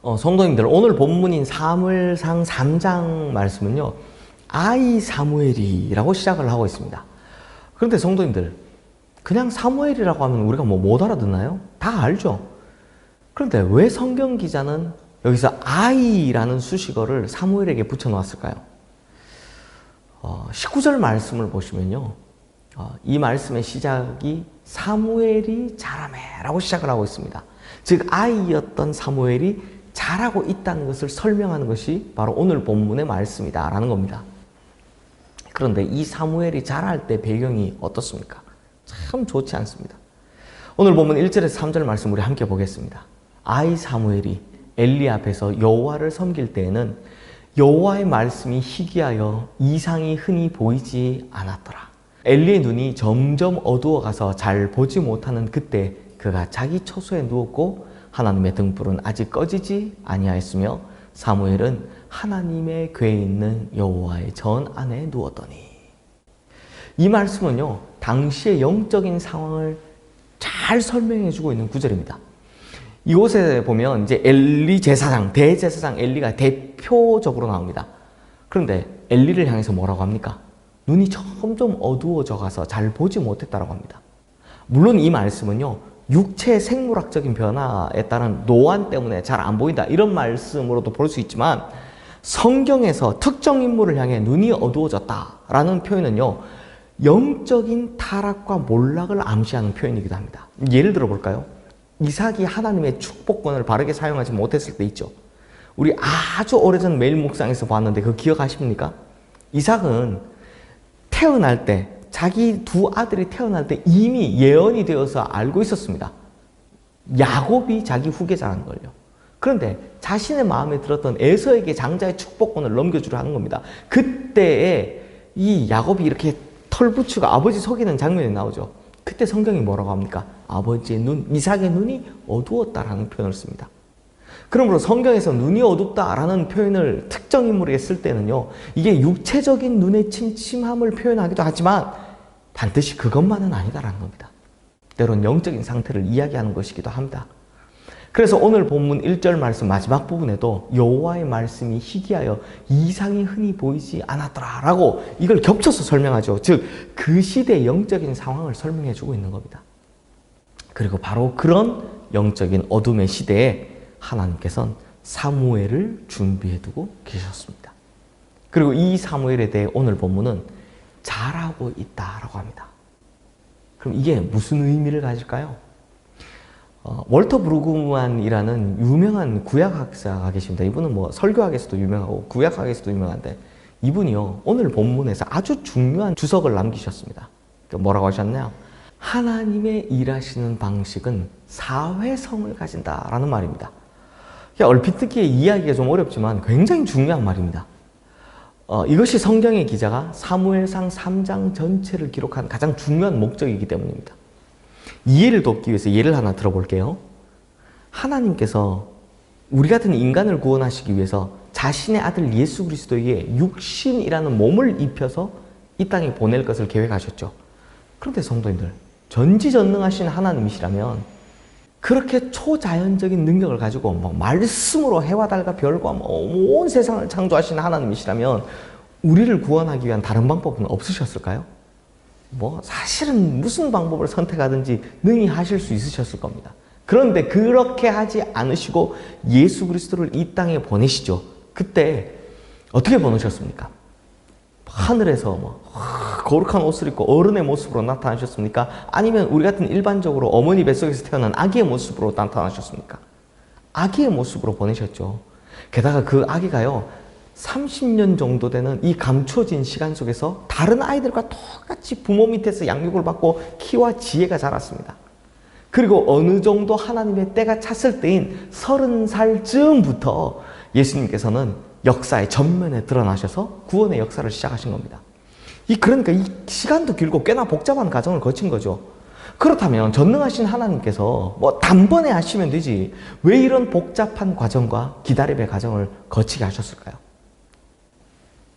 성도님들, 오늘 본문인 사무엘상 3장 말씀은요, 아이 사무엘이라고 시작을 하고 있습니다. 그런데 성도님들, 그냥 사무엘이라고 하면 우리가 못 알아듣나요? 다 알죠? 그런데 왜 성경 기자는 여기서 아이라는 수식어를 사무엘에게 붙여놓았을까요? 19절 말씀을 보시면요, 이 말씀의 시작이 사무엘이 자라매 라고 시작을 하고 있습니다. 즉 아이였던 사무엘이 자라고 있다는 것을 설명하는 것이 바로 오늘 본문의 말씀이다 라는 겁니다. 그런데 이 사무엘이 자랄 때 배경이 어떻습니까? 참 좋지 않습니다. 오늘 본문 1절에서 3절 말씀 우리 함께 보겠습니다. 아이 사무엘이 엘리 앞에서 여호와를 섬길 때에는 여호와의 말씀이 희귀하여 이상이 흔히 보이지 않았더라. 엘리의 눈이 점점 어두워가서 잘 보지 못하는 그때 그가 자기 처소에 누웠고 하나님의 등불은 아직 꺼지지 아니하였으며 사무엘은 하나님의 궤에 있는 여호와의 전 안에 누웠더니. 이 말씀은요, 당시의 영적인 상황을 잘 설명해 주고 있는 구절입니다. 이곳에 보면 이제 엘리 제사장, 대제사장 엘리가 대표적으로 나옵니다. 그런데 엘리를 향해서 뭐라고 합니까? 눈이 점점 어두워져 가서 잘 보지 못했다고 합니다. 물론 이 말씀은요, 육체의 생물학적인 변화에 따른 노안 때문에 잘 안 보인다, 이런 말씀으로도 볼 수 있지만 성경에서 특정 인물을 향해 눈이 어두워졌다라는 표현은요, 영적인 타락과 몰락을 암시하는 표현이기도 합니다. 예를 들어 볼까요? 이삭이 하나님의 축복권을 바르게 사용하지 못했을 때 있죠. 우리 아주 오래전 매일 묵상에서 봤는데 그거 기억하십니까? 이삭은 태어날 때, 자기 두 아들이 태어날 때 이미 예언이 되어서 알고 있었습니다. 야곱이 자기 후계자라는 걸요. 그런데 자신의 마음에 들었던 에서에게 장자의 축복권을 넘겨주려 하는 겁니다. 그때에 이 야곱이 이렇게 털 붙이고 아버지 속이는 장면이 나오죠. 그때 성경이 뭐라고 합니까? 아버지의 눈, 이삭의 눈이 어두웠다라는 표현을 씁니다. 그러므로 성경에서 눈이 어둡다라는 표현을 특정 인물에게 쓸 때는요, 이게 육체적인 눈의 침침함을 표현하기도 하지만 반드시 그것만은 아니다라는 겁니다. 때론 영적인 상태를 이야기하는 것이기도 합니다. 그래서 오늘 본문 1절 말씀 마지막 부분에도 여호와의 말씀이 희귀하여 이상이 흔히 보이지 않았더라 라고 이걸 겹쳐서 설명하죠. 즉 그 시대의 영적인 상황을 설명해 주고 있는 겁니다. 그리고 바로 그런 영적인 어둠의 시대에 하나님께서는 사무엘을 준비해 두고 계셨습니다. 그리고 이 사무엘에 대해 오늘 본문은 잘하고 있다라고 합니다. 그럼 이게 무슨 의미를 가질까요? 월터 브루그만이라는 유명한 구약학자가 계십니다. 이분은 설교학에서도 유명하고 구약학에서도 유명한데, 이분이요, 오늘 본문에서 아주 중요한 주석을 남기셨습니다. 뭐라고 하셨나요? 하나님의 일하시는 방식은 사회성을 가진다라는 말입니다. 얼핏 듣기에 이해하기가 좀 어렵지만 굉장히 중요한 말입니다. 이것이 성경의 기자가 사무엘상 3장 전체를 기록한 가장 중요한 목적이기 때문입니다. 이해를 돕기 위해서 예를 하나 들어볼게요. 하나님께서 우리 같은 인간을 구원하시기 위해서 자신의 아들 예수 그리스도에게 육신이라는 몸을 입혀서 이 땅에 보낼 것을 계획하셨죠. 그런데 성도님들, 전지전능하신 하나님이시라면 그렇게 초자연적인 능력을 가지고 말씀으로 해와 달과 별과 온 세상을 창조하신 하나님이시라면 우리를 구원하기 위한 다른 방법은 없으셨을까요? 사실은 무슨 방법을 선택하든지 능히 하실 수 있으셨을 겁니다. 그런데 그렇게 하지 않으시고 예수 그리스도를 이 땅에 보내시죠. 그때 어떻게 보내셨습니까? 하늘에서 거룩한 옷을 입고 어른의 모습으로 나타나셨습니까? 아니면 우리 같은 일반적으로 어머니 뱃속에서 태어난 아기의 모습으로 나타나셨습니까? 아기의 모습으로 보내셨죠. 게다가 그 아기가요, 30년 정도 되는 이 감춰진 시간 속에서 다른 아이들과 똑같이 부모 밑에서 양육을 받고 키와 지혜가 자랐습니다. 그리고 어느 정도 하나님의 때가 찼을 때인 30살쯤부터 예수님께서는 역사의 전면에 드러나셔서 구원의 역사를 시작하신 겁니다. 그러니까 이 시간도 길고 꽤나 복잡한 과정을 거친 거죠. 그렇다면 전능하신 하나님께서 단번에 하시면 되지 왜 이런 복잡한 과정과 기다림의 과정을 거치게 하셨을까요?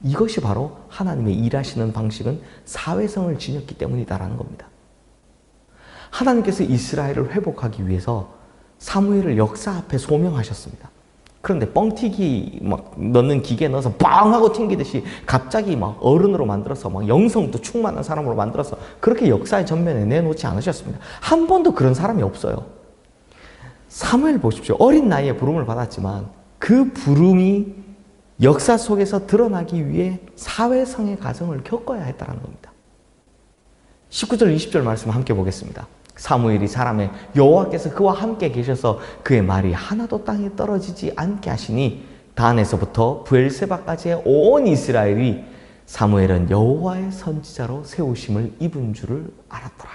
이것이 바로 하나님의 일하시는 방식은 사회성을 지녔기 때문이다라는 겁니다. 하나님께서 이스라엘을 회복하기 위해서 사무엘을 역사 앞에 소명하셨습니다. 그런데 뻥튀기 막 넣는 기계에 넣어서 빵 하고 튕기듯이 갑자기 막 어른으로 만들어서 막 영성도 충만한 사람으로 만들어서 그렇게 역사의 전면에 내놓지 않으셨습니다. 한 번도 그런 사람이 없어요. 사무엘 보십시오. 어린 나이에 부름을 받았지만 그 부름이 역사 속에서 드러나기 위해 사회성의 과정을 겪어야 했다는 겁니다. 19절 20절 말씀 함께 보겠습니다. 사무엘이 사람의 여호와께서 그와 함께 계셔서 그의 말이 하나도 땅에 떨어지지 않게 하시니 단에서부터 브엘세바까지의 온 이스라엘이 사무엘은 여호와의 선지자로 세우심을 입은 줄을 알았더라.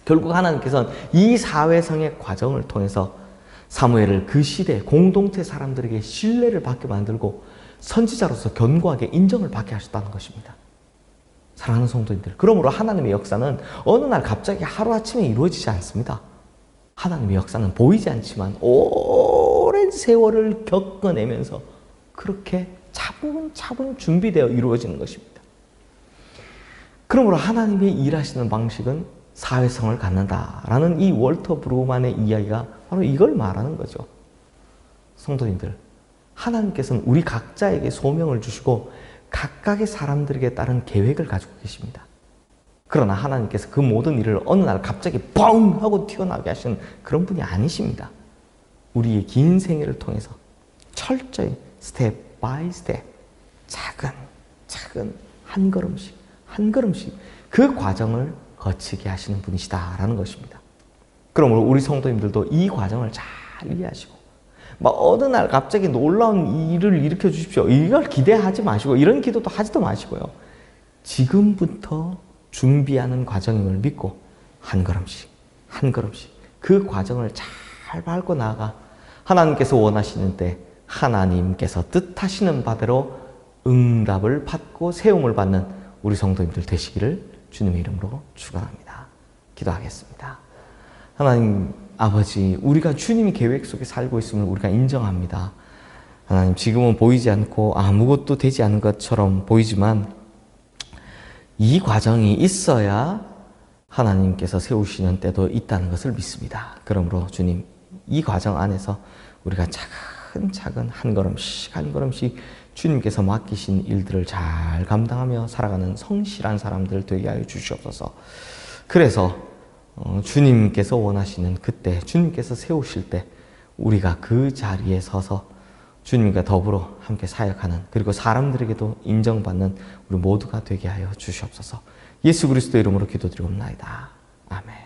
결국 하나님께서는 이 사회성의 과정을 통해서 사무엘을 그 시대 공동체 사람들에게 신뢰를 받게 만들고 선지자로서 견고하게 인정을 받게 하셨다는 것입니다. 사랑하는 성도님들, 그러므로 하나님의 역사는 어느 날 갑자기 하루아침에 이루어지지 않습니다. 하나님의 역사는 보이지 않지만 오랜 세월을 겪어내면서 그렇게 차분차분 준비되어 이루어지는 것입니다. 그러므로 하나님의 일하시는 방식은 사회성을 갖는다라는 이 월터 브루만의 이야기가 바로 이걸 말하는 거죠. 성도님들, 하나님께서는 우리 각자에게 소명을 주시고 각각의 사람들에게 따른 계획을 가지고 계십니다. 그러나 하나님께서 그 모든 일을 어느 날 갑자기 뻥 하고 튀어나오게 하시는 그런 분이 아니십니다. 우리의 긴 생애를 통해서 철저히 스텝 바이 스텝 차근 한 걸음씩 그 과정을 거치게 하시는 분이시다라는 것입니다. 그러므로 우리 성도님들도 이 과정을 잘 이해하시고 막 어느 날 갑자기 놀라운 일을 일으켜 주십시오. 이걸 기대하지 마시고 이런 기도도 하지도 마시고요. 지금부터 준비하는 과정임을 믿고 한 걸음씩 그 과정을 잘 밟고 나아가 하나님께서 원하시는 때 하나님께서 뜻하시는 바대로 응답을 받고 세움을 받는 우리 성도님들 되시기를 주님의 이름으로 축원합니다. 기도하겠습니다. 하나님 아버지, 우리가 주님의 계획 속에 살고 있음을 우리가 인정합니다. 하나님, 지금은 보이지 않고 아무것도 되지 않은 것처럼 보이지만 이 과정이 있어야 하나님께서 세우시는 때도 있다는 것을 믿습니다. 그러므로 주님, 이 과정 안에서 우리가 차근차근 한 걸음씩 주님께서 맡기신 일들을 잘 감당하며 살아가는 성실한 사람들 되게 하여 주시옵소서. 그래서 주님께서 원하시는 그때, 주님께서 세우실 때 우리가 그 자리에 서서 주님과 더불어 함께 사역하는, 그리고 사람들에게도 인정받는 우리 모두가 되게 하여 주시옵소서. 예수 그리스도의 이름으로 기도드리옵나이다. 아멘.